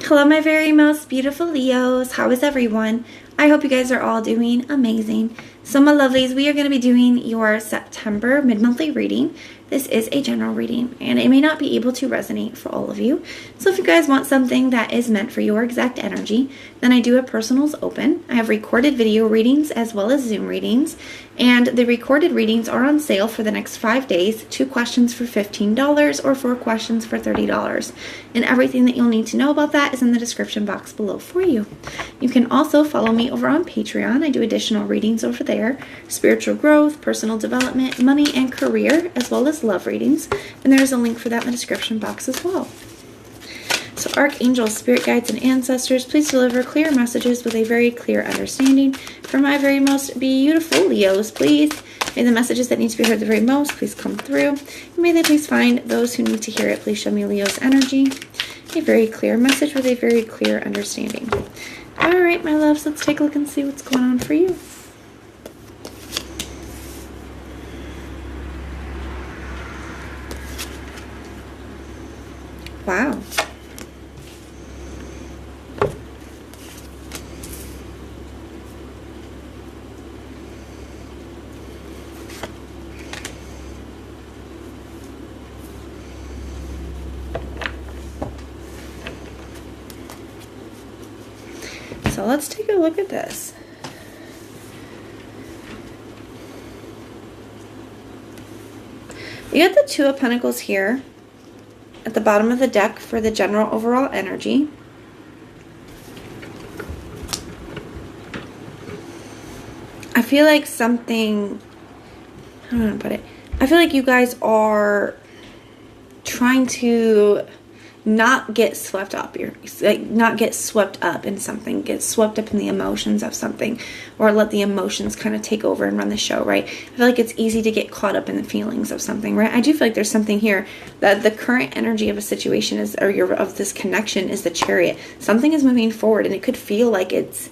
Hello, my very most beautiful Leos. How is everyone? I hope you guys are all doing amazing. So, my lovelies, we are going to be doing your September mid-monthly reading. This is a general reading, and it may not be able to resonate for all of you. So if you guys want something that is meant for your exact energy, then I do have personals open. I have recorded video readings as well as Zoom readings, and the recorded readings are on sale for the next 5 days. 2 questions for $15 or 4 questions for $30. And everything that you'll need to know about that is in the description box below for you. You can also follow me over on Patreon. I do additional readings over there. Spiritual growth, personal development, money and career, as well as love readings. And there's a link for that in the description box as well. So archangels, spirit guides, and ancestors, please deliver clear messages with a very clear understanding. For my very most beautiful Leos, please. May the messages that need to be heard the very most please come through. And may they please find those who need to hear it. Please show me Leo's energy. A very clear message with a very clear understanding. All right, my loves, let's take a look and see what's going on for you. Wow. So let's take a look at this. You got the Two of Pentacles here at the bottom of the deck for the general overall energy. I feel like something, I don't know how to put it. I feel like you guys are trying to not get swept up. You're like not get swept up in something, get swept up in the emotions of something, or let the emotions kind of take over and run the show, right? I feel like it's easy to get caught up in the feelings of something, right? I do feel like there's something here that the current energy of a situation is, or of this connection is the Chariot. Something is moving forward, and it could feel like it's,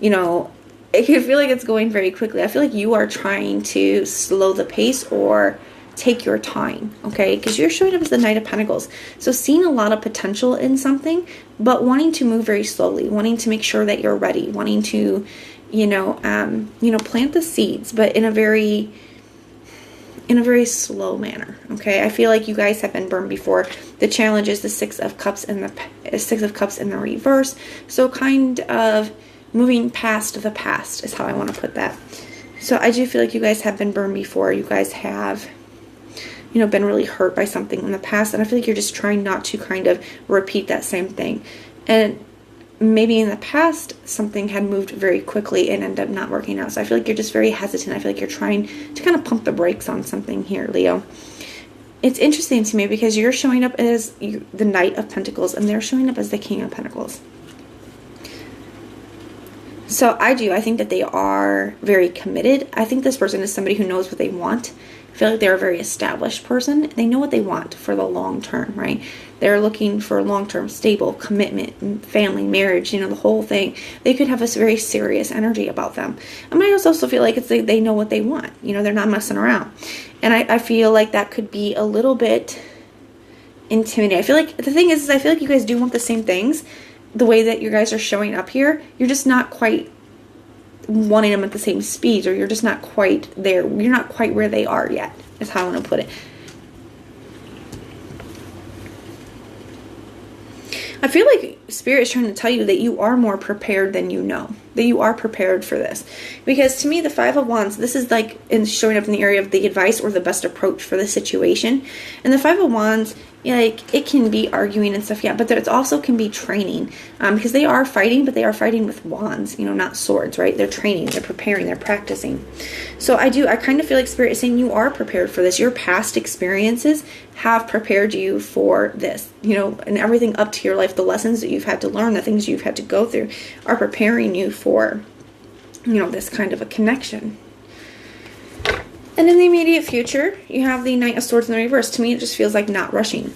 you know, it could feel like it's going very quickly. I feel like you are trying to slow the pace or take your time, okay? Because you're showing up as the Knight of Pentacles. So seeing a lot of potential in something, but wanting to move very slowly, wanting to make sure that you're ready, wanting to, plant the seeds, but in a very slow manner, okay? I feel like you guys have been burned before. The challenge is the Six of Cups in the reverse. So kind of moving past the past is how I want to put that. So I do feel like you guys have been burned before. You guys have been really hurt by something in the past, and I feel like you're just trying not to kind of repeat that same thing. And maybe in the past something had moved very quickly and ended up not working out. So I feel like you're just very hesitant. I feel like you're trying to kind of pump the brakes on something here, Leo. It's interesting to me because you're showing up as the Knight of Pentacles, and they're showing up as the King of Pentacles. So I think that they are very committed. I think this person is somebody who knows what they want. I feel like they're a very established person. They know what they want for the long term, right? They're looking for long-term stable commitment, family, marriage, the whole thing. They could have a very serious energy about them. I mean, I also feel like they know what they want. They're not messing around. And I feel like that could be a little bit intimidating. I feel like the thing is I feel like you guys do want the same things. The way that you guys are showing up here, you're just not quite wanting them at the same speed, or you're just not quite there. You're not quite where they are yet, is how I want to put it. I feel like Spirit is trying to tell you that you are more prepared than you know. That you are prepared for this. Because to me, the Five of Wands, this is like showing up in the area of the advice or the best approach for the situation. And the Five of Wands, it can be arguing and stuff, yeah, but it also can be training. Because they are fighting, but they are fighting with wands, not swords, right? They're training, they're preparing, they're practicing. So I kind of feel like Spirit is saying you are prepared for this. Your past experiences have prepared you for this, and everything up to your life, the lessons that you've had to learn, the things you've had to go through are preparing you for, this kind of a connection. And in the immediate future, you have the Knight of Swords in the reverse. To me, it just feels like not rushing,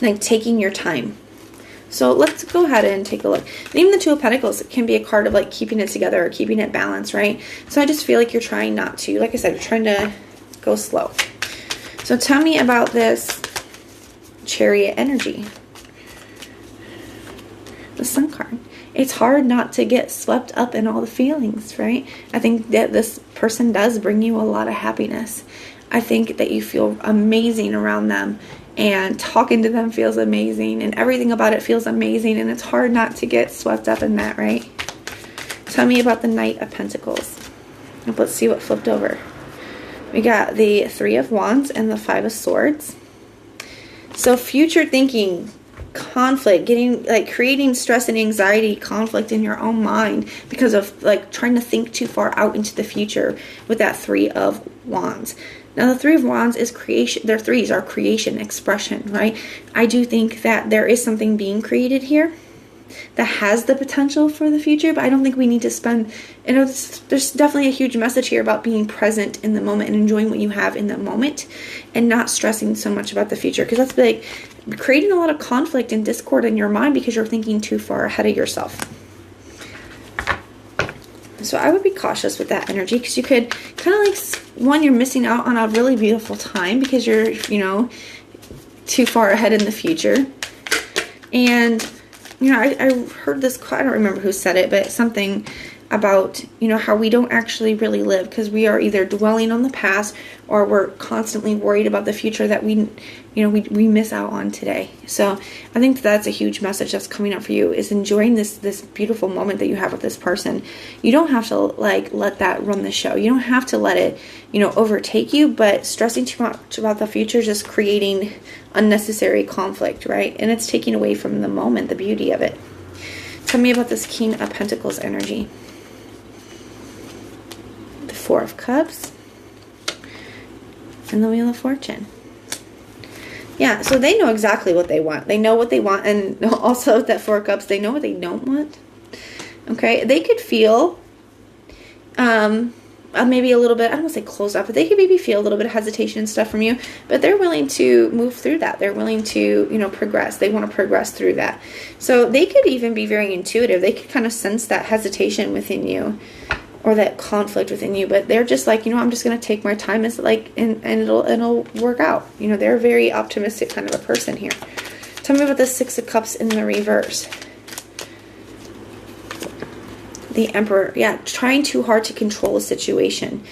like taking your time. So let's go ahead and take a look. And even the Two of Pentacles can be a card of like keeping it together or keeping it balanced, right? So I just feel like you're trying not to, like I said, you're trying to go slow. So tell me about this Chariot energy. Sun card. It's hard not to get swept up in all the feelings, right? I think that this person does bring you a lot of happiness. I think that you feel amazing around them, and talking to them feels amazing, and everything about it feels amazing, and it's hard not to get swept up in that, right? Tell me about the Knight of Pentacles. Let's see what flipped over. We got the Three of Wands and the Five of Swords. So future thinking, conflict, creating stress and anxiety, conflict in your own mind because of like trying to think too far out into the future with that Three of Wands. Now the Three of Wands is creation. Their threes are creation, expression, right? I do think that there is something being created here that has the potential for the future, but I don't think we need to spend, there's definitely a huge message here about being present in the moment and enjoying what you have in the moment and not stressing so much about the future, because that's like creating a lot of conflict and discord in your mind because you're thinking too far ahead of yourself. So I would be cautious with that energy, because you could kind of like, you're missing out on a really beautiful time because you're, too far ahead in the future. And I heard this, I don't remember who said it, but something about, how we don't actually really live because we are either dwelling on the past or we're constantly worried about the future that we miss out on today. So I think that's a huge message that's coming up for you, is enjoying this beautiful moment that you have with this person. You don't have to let that run the show. You don't have to let it, overtake you, but stressing too much about the future is just creating unnecessary conflict, right? And it's taking away from the moment, the beauty of it. Tell me about this King of Pentacles energy. The Four of Cups. And the Wheel of Fortune. Yeah, so they know exactly what they want. They know what they want. And also that Four of Cups, they know what they don't want. Okay, they could feel maybe a little bit, I don't want to say closed up, but they could maybe feel a little bit of hesitation and stuff from you, but they're willing to move through that. They're willing to, progress. They want to progress through that. So they could even be very intuitive. They could kind of sense that hesitation within you or that conflict within you, but they're just like, I'm just going to take my time. It's like, and it'll work out. They're a very optimistic kind of a person here. Tell me about the Six of Cups in the reverse. The Emperor, yeah, trying too hard to control a situation.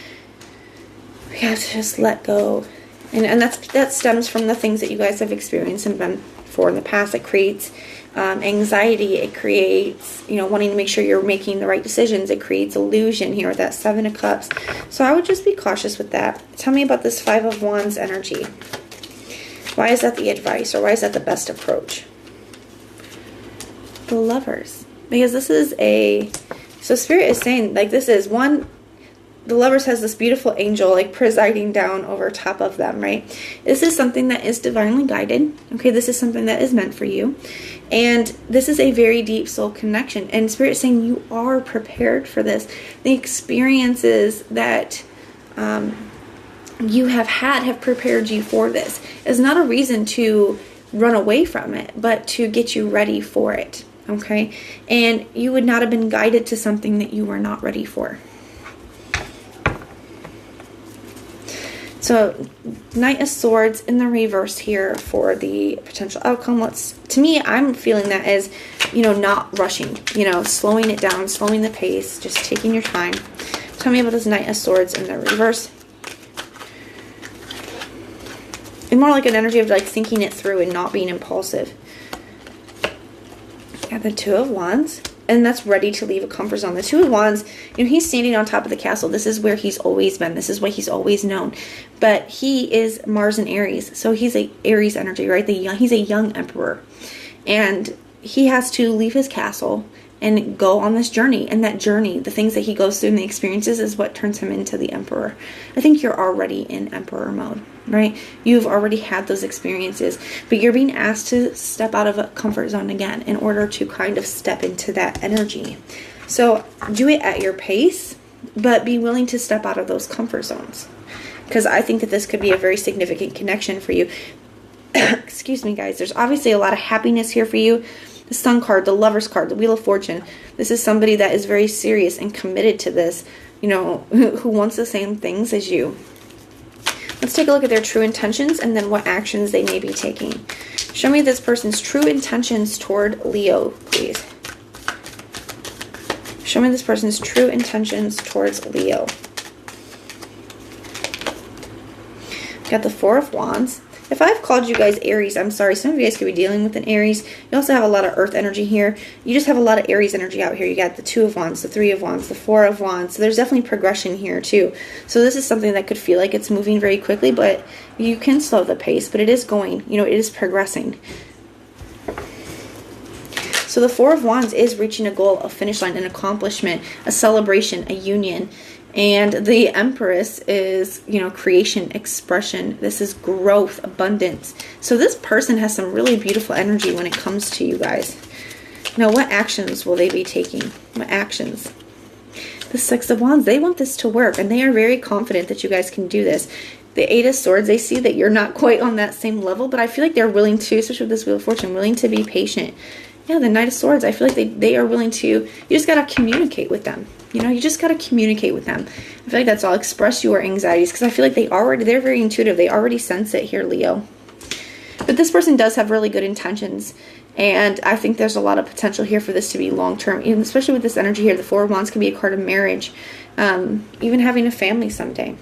We have to just let go. And that stems from the things that you guys have experienced and been for in the past. It creates anxiety. It creates, wanting to make sure you're making the right decisions. It creates illusion here with that Seven of Cups. So I would just be cautious with that. Tell me about this Five of Wands energy. Why is that the advice, or why is that the best approach? The Lovers. Because this is so Spirit is saying, this is one, the Lovers has this beautiful angel, presiding down over top of them, right? This is something that is divinely guided, okay? This is something that is meant for you. And this is a very deep soul connection. And Spirit is saying you are prepared for this. The experiences that you have had have prepared you for this. It's not a reason to run away from it, but to get you ready for it. Okay, and you would not have been guided to something that you were not ready for. So, Knight of Swords in the reverse here for the potential outcome. To me, I'm feeling that as, not rushing, slowing it down, slowing the pace, just taking your time. Tell me about this Knight of Swords in the reverse. And more like an energy of thinking it through and not being impulsive. Got the Two of Wands, and that's ready to leave a comfort zone. The Two of Wands, he's standing on top of the castle. This is where he's always been. This is what he's always known. But he is Mars and Aries, so he's a Aries energy, right? He's a young emperor, and he has to leave his castle and go on this journey. And that journey, the things that he goes through and the experiences, is what turns him into the emperor. I think you're already in emperor mode, right? You've already had those experiences, but you're being asked to step out of a comfort zone again in order to kind of step into that energy. So do it at your pace, but be willing to step out of those comfort zones, because I think that this could be a very significant connection for you. Excuse me, guys. There's obviously a lot of happiness here for you. The Sun card, the Lovers card, the Wheel of Fortune. This is somebody that is very serious and committed to this, who wants the same things as you. Let's take a look at their true intentions and then what actions they may be taking. Show me this person's true intentions toward Leo, please. Show me this person's true intentions towards Leo. Got the Four of Wands. If I've called you guys Aries, I'm sorry. Some of you guys could be dealing with an Aries. You also have a lot of Earth energy here. You just have a lot of Aries energy out here. You got the Two of Wands, the Three of Wands, the Four of Wands. So there's definitely progression here too. So this is something that could feel like it's moving very quickly, but you can slow the pace. But it is going, you know, it is progressing. So the Four of Wands is reaching a goal, a finish line, an accomplishment, a celebration, a union. And the Empress is, you know, creation, expression. This is growth, abundance. So this person has some really beautiful energy when it comes to you guys. Now, what actions will they be taking? What actions? The Six of Wands, they want this to work, and they are very confident that you guys can do this. The Eight of Swords, they see that you're not quite on that same level, but I feel like they're willing to, especially with this Wheel of Fortune, willing to be patient. Yeah, the Knight of Swords, I feel like they are willing to, you just got to communicate with them. You know, you just got to communicate with them. I feel like that's all. Express your anxieties, because I feel like they're very intuitive. They already sense it here, Leo. But this person does have really good intentions, and I think there's a lot of potential here for this to be long-term, even especially with this energy here. The Four of Wands can be a card of marriage, even having a family someday.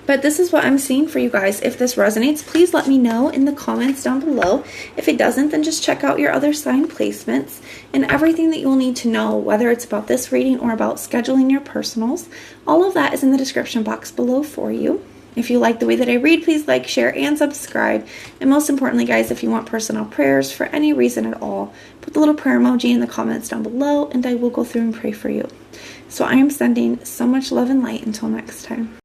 But this is what I'm seeing for you guys. If this resonates, please let me know in the comments down below. If it doesn't, then just check out your other sign placements and everything that you'll need to know, whether it's about this reading or about scheduling your personals. All of that is in the description box below for you. If you like the way that I read, please like, share, and subscribe. And most importantly, guys, if you want personal prayers for any reason at all, put the little prayer emoji in the comments down below, and I will go through and pray for you. So I am sending so much love and light until next time.